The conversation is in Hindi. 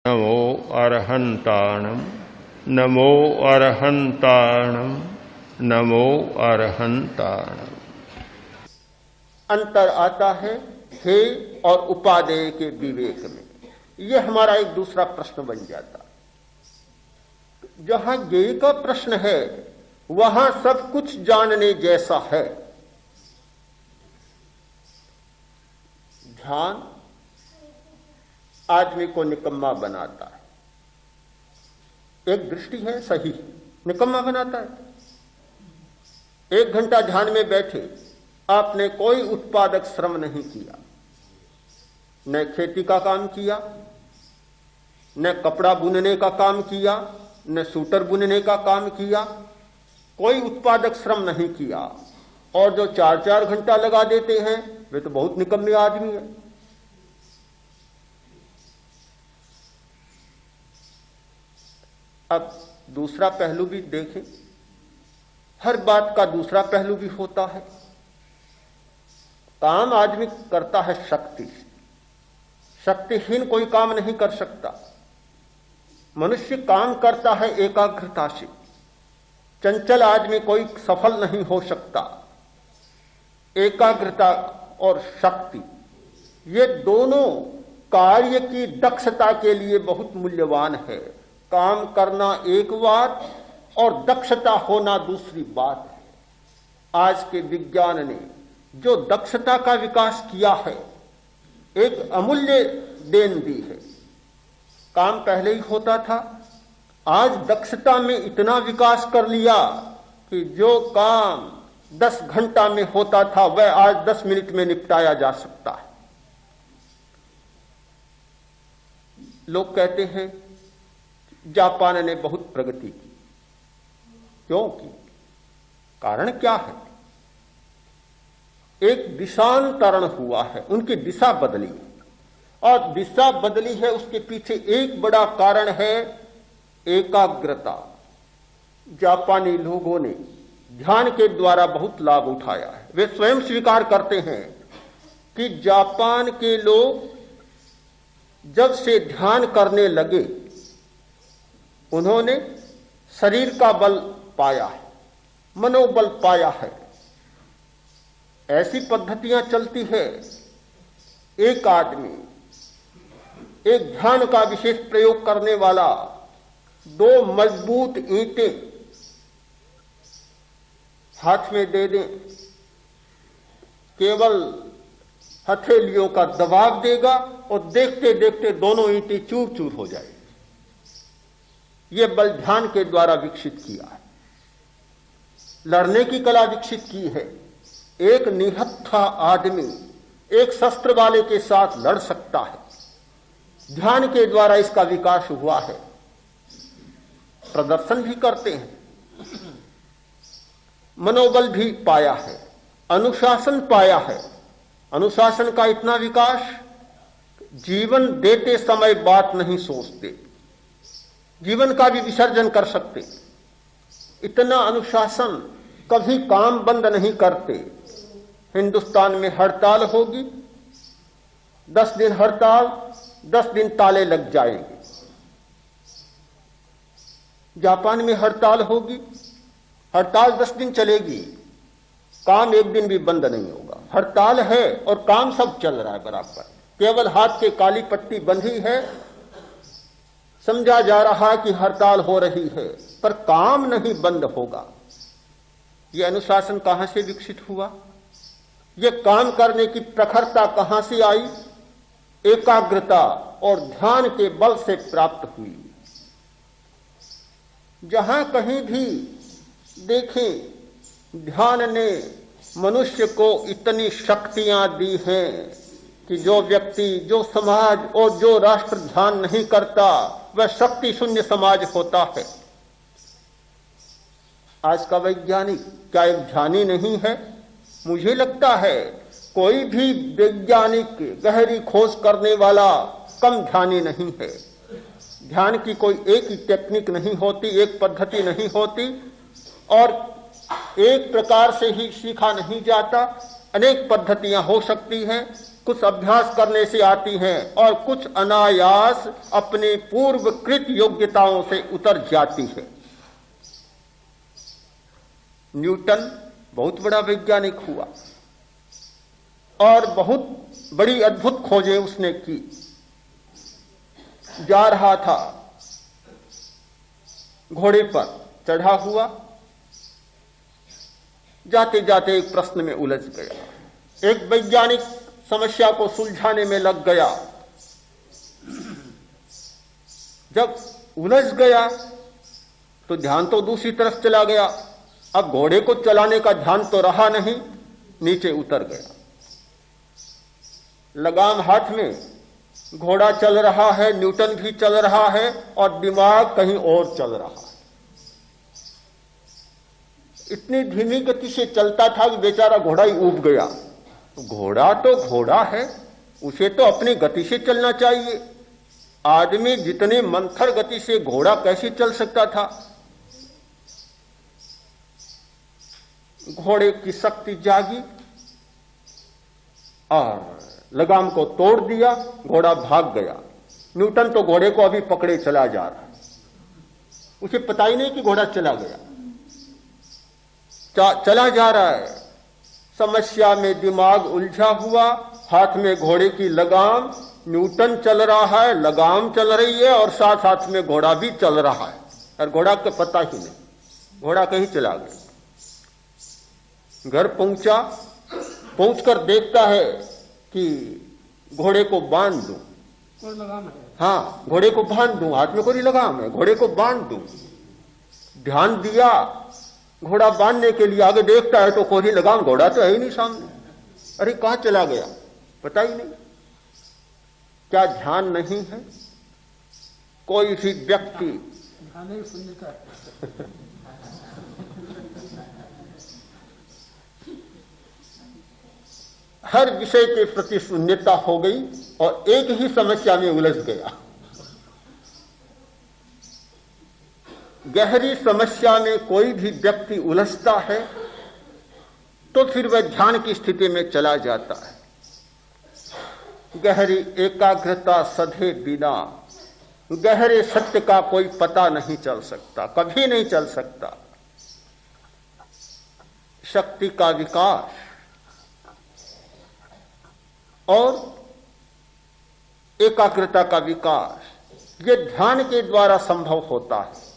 नमो अरहंताणम नमो अरहंताणम नमो अरहंताणम। अंतर आता है हे और उपादेय के विवेक में। यह हमारा एक दूसरा प्रश्न बन जाता। जहां ज्ञेय का प्रश्न है वहां सब कुछ जानने जैसा है। ध्यान आदमी को निकम्मा बनाता है। एक दृष्टि है सही, निकम्मा बनाता है। 1 घंटा ध्यान में बैठे, आपने कोई उत्पादक श्रम नहीं किया, न खेती का काम किया, न कपड़ा बुनने का काम किया, न सूटर बुनने का काम किया, कोई उत्पादक श्रम नहीं किया, और जो 4-4 घंटा लगा देते हैं वे तो बहुत निकम्मे आदमी है। अब दूसरा पहलू भी देखें। हर बात का दूसरा पहलू भी होता है। काम आदमी करता है शक्ति से, शक्तिहीन कोई काम नहीं कर सकता। मनुष्य काम करता है एकाग्रता से। चंचल आदमी कोई सफल नहीं हो सकता। एकाग्रता और शक्ति ये दोनों कार्य की दक्षता के लिए बहुत मूल्यवान है। काम करना एक बात और दक्षता होना दूसरी बात है। आज के विज्ञान ने जो दक्षता का विकास किया है एक अमूल्य देन दी है। काम पहले ही होता था, आज दक्षता में इतना विकास कर लिया कि जो काम 10 घंटा में होता था वह आज 10 मिनट में निपटाया जा सकता है। लोग कहते हैं जापान ने बहुत प्रगति की। क्यों की? कारण क्या है? एक दिशांतरण हुआ है, उनकी दिशा बदली है, और दिशा बदली है उसके पीछे एक बड़ा कारण है एकाग्रता। जापानी लोगों ने ध्यान के द्वारा बहुत लाभ उठाया है। वे स्वयं स्वीकार करते हैं कि जापान के लोग जब से ध्यान करने लगे उन्होंने शरीर का बल पाया है, मनोबल पाया है। ऐसी पद्धतियां चलती है, एक आदमी एक ध्यान का विशेष प्रयोग करने वाला 2 मजबूत ईंटें हाथ में दे दें, केवल हथेलियों का दबाव देगा और देखते देखते दोनों ईंटें चूर चूर हो जाएगी। यह बल ध्यान के द्वारा विकसित किया है। लड़ने की कला विकसित की है। एक निहत्था आदमी एक शस्त्र वाले के साथ लड़ सकता है। ध्यान के द्वारा इसका विकास हुआ है। प्रदर्शन भी करते हैं, मनोबल भी पाया है, अनुशासन पाया है। अनुशासन का इतना विकास, जीवन देते समय बात नहीं सोचते, जीवन का भी विसर्जन कर सकते। इतना अनुशासन, कभी काम बंद नहीं करते। हिंदुस्तान में हड़ताल होगी, 10 दिन हड़ताल, 10 दिन ताले लग जाएंगे। जापान में हड़ताल होगी, हड़ताल 10 दिन चलेगी, काम 1 दिन भी बंद नहीं होगा। हड़ताल है और काम सब चल रहा है बराबर, केवल हाथ के काली पट्टी बंधी है। समझा जा रहा है कि हड़ताल हो रही है, पर काम नहीं बंद होगा। यह अनुशासन कहां से विकसित हुआ? यह काम करने की प्रखरता कहां से आई? एकाग्रता और ध्यान के बल से प्राप्त हुई। जहां कहीं भी देखें, ध्यान ने मनुष्य को इतनी शक्तियां दी हैं कि जो व्यक्ति, जो समाज और जो राष्ट्र ध्यान नहीं करता वह शक्ति शून्य समाज होता है। आज का वैज्ञानिक क्या एक ध्यानी नहीं है? मुझे लगता है कोई भी वैज्ञानिक गहरी खोज करने वाला कम ध्यानी नहीं है। ध्यान की कोई एक ही टेक्निक नहीं होती, एक पद्धति नहीं होती, और एक प्रकार से ही सीखा नहीं जाता। अनेक पद्धतियां हो सकती हैं। कुछ अभ्यास करने से आती हैं और कुछ अनायास अपने पूर्वकृत योग्यताओं से उतर जाती है। न्यूटन बहुत बड़ा वैज्ञानिक हुआ और बहुत बड़ी अद्भुत खोजें उसने की। जा रहा था, घोड़े पर चढ़ा हुआ, जाते जाते एक प्रश्न में उलझ गया, एक वैज्ञानिक समस्या को सुलझाने में लग गया। जब उलझ गया तो ध्यान तो दूसरी तरफ चला गया। अब घोड़े को चलाने का ध्यान तो रहा नहीं, नीचे उतर गया। लगाम हाथ में, घोड़ा चल रहा है, न्यूटन भी चल रहा है और दिमाग कहीं और चल रहा है। इतनी धीमी गति से चलता था कि बेचारा घोड़ा ही ऊब गया। घोड़ा तो घोड़ा है, उसे तो अपनी गति से चलना चाहिए। आदमी जितने मंथर गति से, घोड़ा कैसे चल सकता था? घोड़े की शक्ति जागी और लगाम को तोड़ दिया, घोड़ा भाग गया। न्यूटन तो घोड़े को अभी पकड़े चला जा रहा है, उसे पता ही नहीं कि घोड़ा चला गया, चला जा रहा है। समस्या में दिमाग उलझा हुआ, हाथ में घोड़े की लगाम, न्यूटन चल रहा है, लगाम चल रही है और साथ साथ में घोड़ा भी चल रहा है और घोड़ा को पता ही नहीं, घोड़ा कहीं चला गया। घर पहुंचा, पहुंचकर देखता है कि घोड़े को बांध दूं, हाँ घोड़े को बांध दूं, हाथ में कोई लगाम है, घोड़े को बांध दूं। ध्यान दिया घोड़ा बांधने के लिए, आगे देखता है तो कोई लगाम, घोड़ा तो है ही नहीं सामने। अरे कहां चला गया, पता ही नहीं। क्या ध्यान नहीं है? कोई भी व्यक्ति हर विषय के प्रति शून्यता हो गई और एक ही समस्या में उलझ गया। गहरी समस्या में कोई भी व्यक्ति उलझता है तो फिर वह ध्यान की स्थिति में चला जाता है। गहरी एकाग्रता सधे बिना गहरे सत्य का कोई पता नहीं चल सकता, कभी नहीं चल सकता। शक्ति का विकास और एकाग्रता का विकास ये ध्यान के द्वारा संभव होता है।